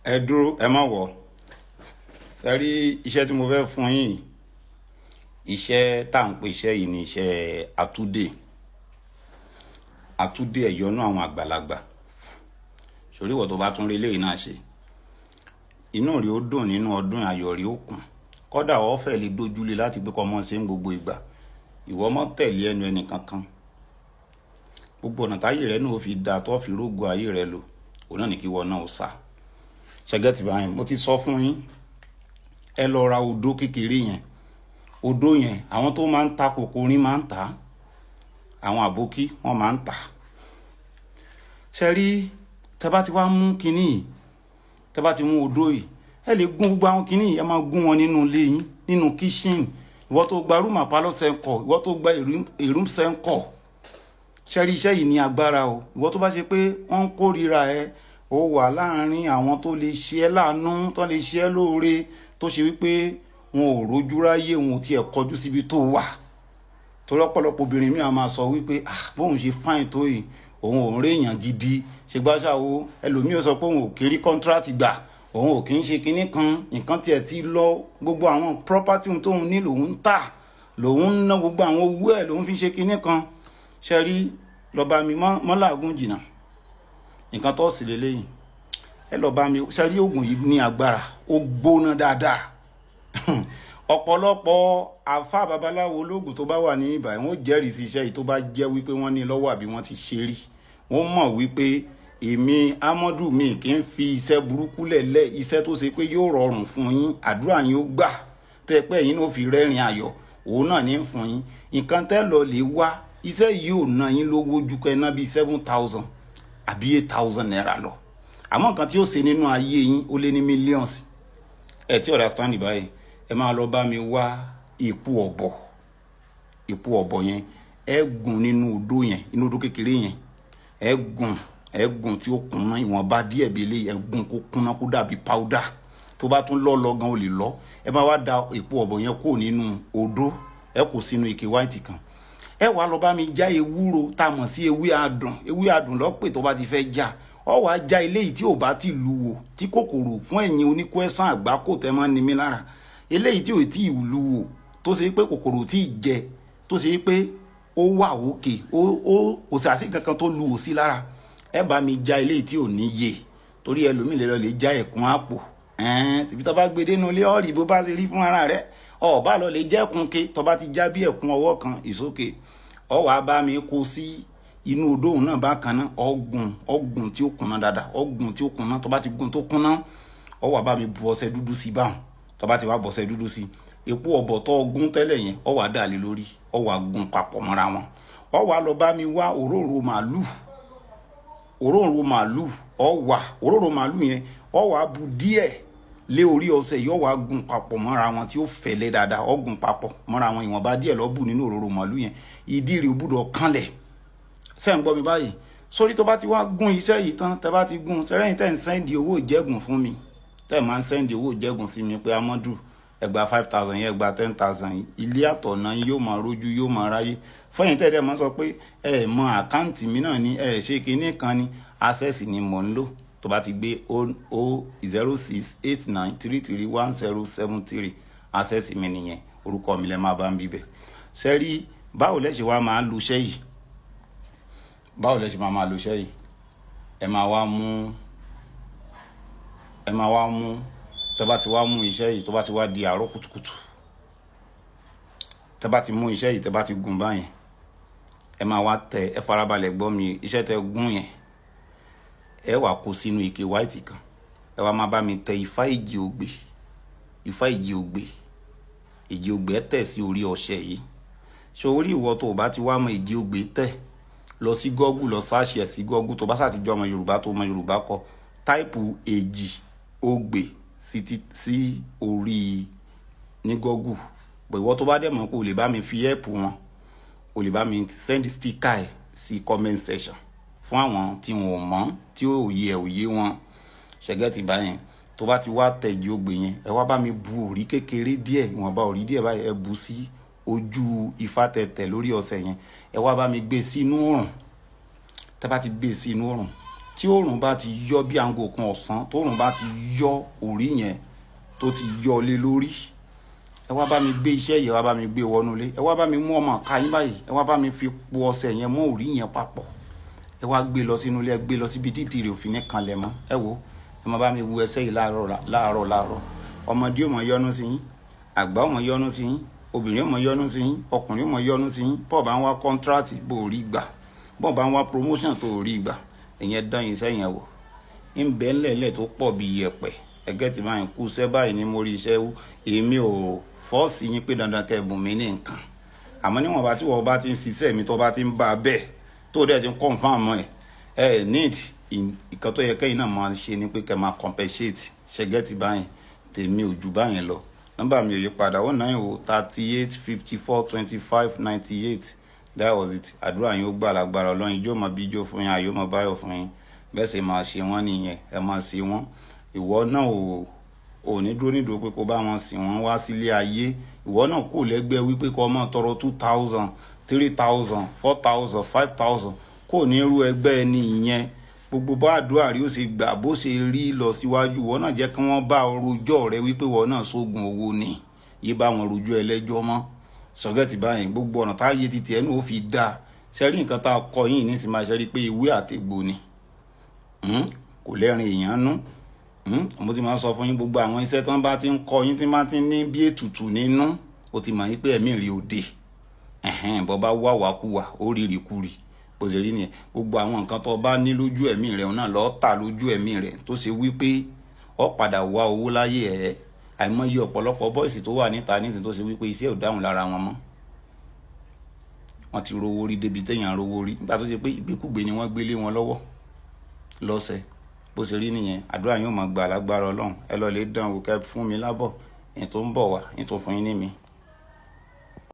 ẹ dúró ẹ má wọ̀ sẹ́rí iṣẹ́ tí mo fẹ́ fún yín iṣẹ́ tá à ń pè iṣẹ́ yìí ni iṣẹ́ àtúndè ẹ̀yọ́nú àwọn àgbàlagbà sórí ìwọ tó bá tún rí eléyìí náà ṣe inú rí ó dùn nínú ọdún ayọ̀ rí ó kún kódà ọ fẹ́ lè dojúlé láti pé kọ́ ọmọ ṣe ń gbogbo ìgbà ìwọ mọ́ tẹ̀lé ẹnu ẹnì kankan gbogbo ọ̀nà táyé rẹ náà ó fi dáa tó fi rógo ayé rẹ lò òun náà ní kí wọn náà ó sá ṣẹgẹtì báyìí mo ti sọ fún yín ẹ lọ ra odó kékeré yẹn odó yẹn àwọn tó máa ń ta kòkòrín máa ń tà á àwọn àbókí wọn máa ń tà á ṣe rí tẹ bá ti wá mú kinní yìí tẹ bá ti mú odó yìí ẹ lè gún gbogbo àwọn kinní yìí ẹ máa gún wọn nínú ilé yín nínú kíṣìn ìwọ tó gba rúmà pálọ sẹńkọ ìwọ tó gba èrúm sẹńkọ ṣe rí iṣẹ́ yìí ní agbára o ìwọ tó bá ṣe pé wọ́n ń kórìíra ẹ ó wà láàrin àwọn tó lè ṣe ẹ́ láàánú tó lè ṣe ẹ́ lóore tó ṣe wípé wọn ò rójú ráyè wọn ò tiẹ̀ kọjú síbi tó wà torí ọ̀pọ̀lọpọ̀ obìnrin mi à máa sọ wípé bóun ṣe fáìn tó yìí òun ò ń réèyàn gidi ṣe gbáṣàwó ẹlòmíì ó sọ pé òun ò kiri kọ́ńtíráàtì gbà òun ò kì í ṣe kinní kan nǹkan tiẹ̀ ti lọ gbogbo àwọn property tóun ní lòun ń tà lòun ń ná gbogbo àwọn owó ẹ̀ lòun fi ṣe kinní kan ṣe rí lọ́ba mi mọ́làgùn jìnnà nǹkan tó sì lélẹ́yìn ẹ lọ́ọ́ bá mi ṣẹ́rí oògùn yìí ní agbára ó gbóná dáadáa ọ̀pọ̀lọpọ̀ àfa babaláwo olóògùn tó bá wà ní ìbàyẹn wọ́n jẹ́rìí sí iṣẹ́ yìí tó bá jẹ́ wípé wọ́n ní lọ́wọ́ àbí wọ́n ti ṣe rí wọ́n mọ̀ wípé èmi Amadu mi kì í fi iṣẹ́ burúkú lẹ̀lẹ́ iṣẹ́ tó ṣe pé yóò rọrùn fún yín àdúrà yín ó gbà tẹ́ pé ẹ̀yin náà fi rẹ́rìn ayọ̀ òun náà ní fún yín nǹkan tẹ́ lọ lè wá iṣẹ́ yìí ò ná yín lówó ju kẹ́ ná bíi 7,000 àbí 8,000 naira lọ àmọ́ nǹkan tí ó ṣe nínú ayé yín ó lé ní millions ẹ tí ọ̀rẹ́ stand báyìí ẹ máa lọ bá mi wá èpo ọ̀bọ̀ yẹn ẹ gùn nínú odó yẹn inú odó kékeré yẹn ẹ gùn tí ó kùnná ìwọ̀nba díẹ̀ bí eléyìí ẹ gùn kó kúnná kó dàbí powder tó bá tún lọ gan o lè lọ ẹ máa wá da èpo ọ̀bọ̀ yẹn kó nínú odó ẹ kó sínú ike white kan ẹ wàá lọ bá mi já ewúro tá a mọ̀ sí ewé adùn lọ́pẹ̀ tó bá ti fẹ́ já ọ wàá já eléyìí tí ò bá ti lu wò tí kòkòrò fún ẹ̀yin oníkó ẹ̀sán àgbá kò tẹ́ máa ń ni mí lára eléyìí tí ò tí ì lu wò tó ṣe pé kòkòrò tí ì jẹ tó ṣe pé ó wà òkè kò sí àṣì kankan tó lu wò sí lára ẹ bá mi já eléyìí tí ò ní yè torí ẹlòmíì lè já ẹ̀kún àpò tìbí tó bá gbé dénú ilé ọ̀rì bó bá ṣe rí fún ara rẹ ọ̀bá lọ lè jẹ́ ẹ̀kún ké tó bá ti já bí ẹ̀kún ọwọ́ kan ìsókè ọ wàá bá mi kó sí inú odó òun náà bákan náà ọgùn tí ó kùnà dáadáa ọgùn tí ó kùnà tó bá ti gùn tó kùnà ọ wàá bá mi bu ọṣẹ dúdú sí báwọn tó bá ti wá bọṣẹ dúdú sí epo ọ̀bọ̀ tó gún tẹ́lẹ̀ yẹn ọ wàá dà lé lórí ọ wàá gún papọ̀ mọ́ra wọn ọ wàá lọ bá mi wá òróró màálù yẹn ọ wàá bu díẹ̀ lé orí ọṣẹ yìí ọ wàá gún papọ̀ mọ́ra wọn tí ó fẹ̀lẹ́ dáadáa ọ gún papọ̀ mọ́ra wọn ìwọ̀nba díẹ̀ lọ bù nínú òróró màálù yẹn ìdí rẹ̀ gbọ́dọ̀ kánlẹ̀ ṣé ń gbọ́ mi báyìí sórí tó bá ti wá gún iṣẹ́ yìí tán tẹ́ bá ti gún sẹ́rẹ́yìn tẹ́ ń sẹ́ndì owó ìjẹ́gùn fún mi tẹ́ máa ń sẹ́ndì owó ìjẹ́gùn sí mi pé Amadu ẹ gba 5,000 yẹn ẹ gba 10,000 yìí ilé àtọ̀nà yóò máa rójú yóò máa ráyé fẹ́yìn tẹ́ dẹ́ máa sọ pé ẹ mọ àkáǹtì mi náà ni ẹ ṣe kinní kan ni access ni mò ń lò tó bá ti gbé 00689331073 access mi nìyẹn orúkọ mi lẹ́ máa bá ń bíbẹ̀ sẹ́rí báwo lẹ ṣe wá máa lu iṣẹ́ yìí ẹ máa wá mú tẹ́ bá ti wá mú iṣẹ́ yìí tó bá ti wá di àárọ̀ kùtùkùtù tẹ́ bá ti mú iṣẹ́ yìí tẹ́ bá ti gùn báyẹn ẹ máa wá tẹ ẹ farabalẹ̀ gbọ́ mi iṣẹ́ tẹ́ gún yẹn ẹ wá kó sínú ike white kan ẹ wá máa bá mi tẹ ifá ìjì ògbè ẹ tẹ̀ sí orí ọṣẹ yìí ṣe orí ìwọ tó o bá ti wá mọ ìdí ògbé tẹ̀ lọ sí Google lọ sáàṣì ẹ̀ sí Google tó bá ṣàtijọ́ ọmọ Yorùbá tó mọ Yorùbá kọ táìpù èjì ògbè sí orí ní Google bọ̀ ìwọ tó bá dẹ̀ mọ̀ pé o lè bá mi fi ẹ̀pù wọn o lè bá mi send sticker ẹ̀ sí comment section fún àwọn tí wọn ò mọ̀ tí òye wọn ṣẹ̀gẹ́ ti bá yẹn tó bá ti wá tẹ̀ ìdí ògbè yẹn ẹ wá bá mi bu òrí kékeré díẹ̀ ìwọ̀nba òrí díẹ̀ báyìí ẹ bu sí ojú ifá tẹ̀tẹ̀ lórí ọṣẹ yẹn ẹ wá bá mi gbé sí inú òrùn tẹ́ bá ti gbé sí inú òrùn tí oòrùn bá ti yọ bí aago kan ọ̀sán, tó oòrùn bá ti yọ orí yẹn tó ti yọ lé lórí, ẹ wá bá mi gbé iṣẹ́ yìí, ẹ wá bá mi gbé wọnú ilé, ẹ wá bá mi mú ọmọ ká yín báyìí, ẹ wá bá mi fi po ọṣẹ yẹn mọ́ orí yẹn papọ̀, ẹ wá gbé lọ sínú ilé, ẹ gbé lọ síbi títì rẹ̀ òfin ní kanlẹ̀ mọ́. Ẹ wo, ẹ má bá mi wu ẹsẹ̀ yìí láàárọ̀. Ọmọdé ò mọ yọ́nú sí yín, àgbà ò mọ yọ́nú sí yín, obìnrin ò mọ yọ́nú sí yín, ọkùnrin ò mọ yọ́nú sí yín. Bọ́ọ̀ bá ń wá kọ́ńtíráàtì bó rí gbà, bọ́ọ̀ bá ń wá promotion tó rí gbà, ìyẹn dán iṣẹ́ yẹn wò. ń bẹ ńlẹ̀lẹ̀ tó pọ̀ bí yẹ̀pẹ̀, ẹgẹ́ tí máa ń kú sẹ́ báyìí ní mo rí iṣẹ́ wú. Èmi ò fọ́ọ̀sì yín pé dandan kẹ́ bùn mí ní nǹkan, àmọ́ níwọ̀n bá tí wọ́n bá ti ń ṣiṣẹ́ mi tó bá ti ń bá a bẹ́ẹ̀ tó dẹ̀ ti ń confirm ẹ̀ need ìkan tó yẹ kẹ́yìn náà máa ṣe ni pé kẹ́ máa compensate ṣẹ́gẹ́ ti báyìí. Tèmi ò jù báyìí lọ. Nọ́mbà mi ò yí padà 090 38 54 25 98. That was it. Àdúrà yín ó gbà lágbára Ọlọ́run. Ijó mọ bí ijó fún yín, ayọ̀ mọ báyọ̀ fún yín. Bẹ́ẹ̀ sì máa ṣe wọ́n nìyẹn, ẹ máa ṣe wọ́n. Ìwọ náà ò ní dúró nídòó pé kó bá wọn sìn wọ́n wá sílé ayé. Ìwọ náà kò lẹ́gbẹ́ wípé kó máa tọrọ 2000 3000 4000 5000 kò ní irú ẹgbẹ́ ẹni ìyẹn. Gbogbo bá àdúrà rí ó ṣe gbà bó ṣe rí lọ síwájú, ìwọ náà jẹ́ kí wọ́n bá rojọ́ rẹ wípé ìwọ náà sógun owó ni, yé bá wọn rojọ́ ẹlẹ́jọ́ mọ́. Sọ̀gẹ́tì báyìí gbogbo ọ̀nà táyé ti tiẹ̀ náà ó fi dáa. Ṣẹ́rí nǹkan tá a kọ yín ní ti máa ṣẹ́rí pé ìwé àtẹ̀gbò ni, kò lẹ́rìn èèyàn nú. Mo ti máa sọ fún yín gbogbo àwọn iṣẹ́ tán bá ti ń kọ yín tí máa ti ní bí ètùtù nínú, ó ti mọ̀ yín pé ẹ̀mí rí òde. Bọ́ bá wà wákúwà ó rí rìkúrì bó ṣe rí nìyẹn. Gbogbo àwọn nǹkan tó bá ní lójú ẹ̀mí rẹ̀ náà lọ́ọ́ tà lójú ẹ̀mí rẹ̀ tó ṣe wípé ó padà wá owó láyé ẹ̀. Àìmọye ọ̀pọ̀lọpọ̀ bọ́ìsì tó wà níta nísìnyí tó ṣe wípé iṣẹ́ ò dáhùn lára wọn mọ́. Wọ́n ti rówó rí débi téèyàn rówó rí nígbà tó ṣe pé ìgbékúgbé ni wọ́n gbélé wọn lọ́wọ́ lọ́sẹ̀. Bó ṣe rí nìyẹn. Àdúrà yín ó máa gbà lágbára Ọlọ́run. Ẹ lọ lè dán wò kẹ́ fún mi lábọ̀, èyí tó ń bọ̀ wá, èyí tó fún yín ní mi.